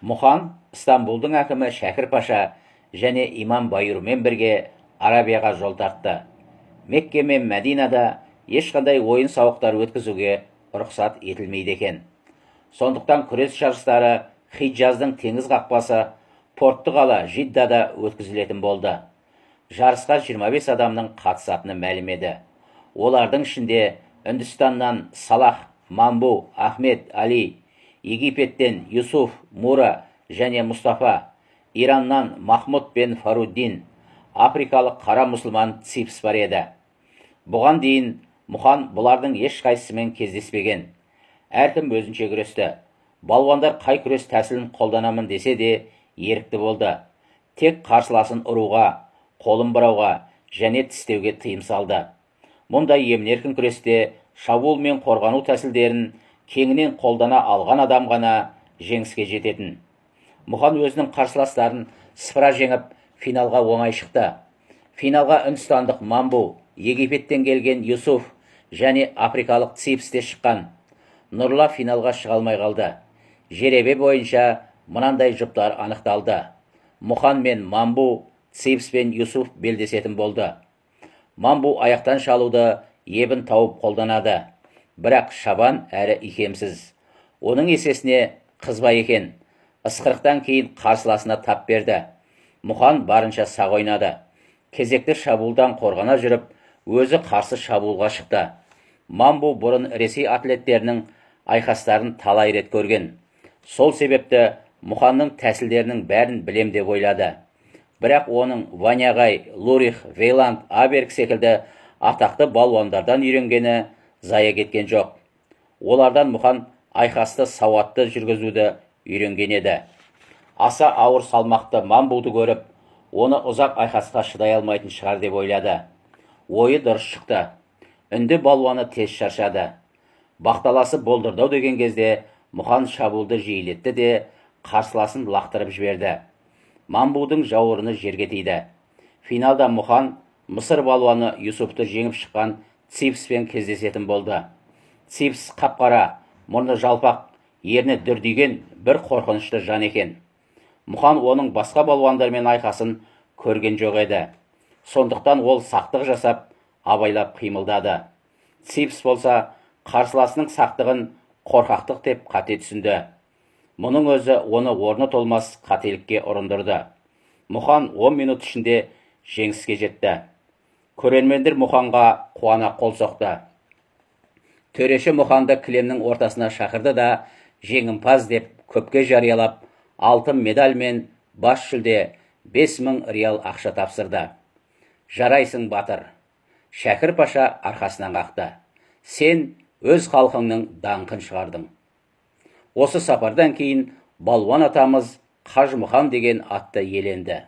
Мұхан Стамбулдың әкімі Шәкір Паша және имам Байырмен бірге Арабияға жол тартты. Мекке мен Мәдинада ешқандай ойын сауықтар өткізуге рұқсат етілмейді екен. Сондықтан күрес жарыстары Хиджаздың теңіз қақпасы портты қала Жиддада өткізілетін болды. Жарысқа 25 адамның қатысатыны мәлім еді. Олардың ішінде Үндістаннан Салах, Мамбу, Ахмед, Али, Египеттен Юсуф, Мура және Мұстафа, Ираннан Махмуд бен Фаруддин, африкалық қара мұсылман Ципс бар еді. Бұған дейін Мұхан бұлардың ешқайсысымен кездеспеген. Әркім өзінше күресті. Балуандар қай күрес тәсілін қолданамын десе де ерікті болды. Тек қарсыласын ұруға, қолын бұрауға және тістеуге тыйым салды. Мұндай емін-еркін күресте шабуыл мен қорғану тәсілдерін кеңінен қолдана алған адам ғана жеңіске жететін. Мұхан өзінің қарсыластарын сыпыра жеңіп, финалға оңай шықты. Финалға үндістандық Мамбу, Египеттен келген Юсуф және африкалық Ципс те шыққан. Нұрла финалға шыға алмай қалды. Жеребе бойынша мынандай жұптар анықталды. Мұхан мен Мамбу, Ципс пен Юсуф белдесетін болды. Мамбу аяқтан шалуды ебін тауып қолданады. Бірақ шабан әрі икемсіз. Оның есесіне қызба екен. Ысқырықтан кейін қарсыласына тап берді. Мұхан барынша сақ ойнады. Кезекті шабуылдан қорғана жүріп, өзі қарсы шабуылға шықты. Мамбу бұрын Ресей атлеттерінің айқастарын талай рет көрген. Сол себепті Мұханның тәсілдерінің бәрін білем деп ойлады. Бірақ оның Ванягай, Лурих, Вейланд, Аберг секілді атақты балуандардан үйренгені зая кеткен жоқ. Олардан Мұхан айқасты сауатты жүргізуді үйренген еді. Аса ауыр салмақты Мамбуды көріп, оны ұзақ айқасқа шыдай алмайтын шығар деп ойлады. Ойы дұрыс шықты. Үнді балуаны тез шаршады. Бақталасы болдырдау деген кезде Мұхан шабуылды жиілетті де қарсыласын лақтырып жіберді. Мамбудың жауырыны жерге тиді. Финалда Мұхан Мысыр балуаны Юсуфты жеңіп шыққан Ципспен кездесетін болды. Ципс қап-қара, мұрны жалпақ, ерні дүрдиген бір қорқынышты жан екен. Мұхан оның басқа балуандармен айқасын көрген жоқ еді. Сондықтан ол сақтық жасап, абайлап қимылдады. Ципс болса, қарсыласының сақтығын қорқақтық деп қате түсінді. Мұның өзі оны орны толмас қателікке ұрындырды. Мұхан 10 минут ішінде жеңіске жетті. Көрермендер Мұханға қуана қол соқты. Төреші Мұханды кілемнің ортасына шақырды да, жеңімпаз деп көпке жариялап, алтын медаль мен бас жүлде 5000 риал ақша тапсырды. Жарайсың, батыр. Шәкір Паша арқасынан қақты. Сен өз халқыңның даңқын шығардың. Осы сапардан кейін балуан атамыз Қажы Мұхан деген атты иеленді.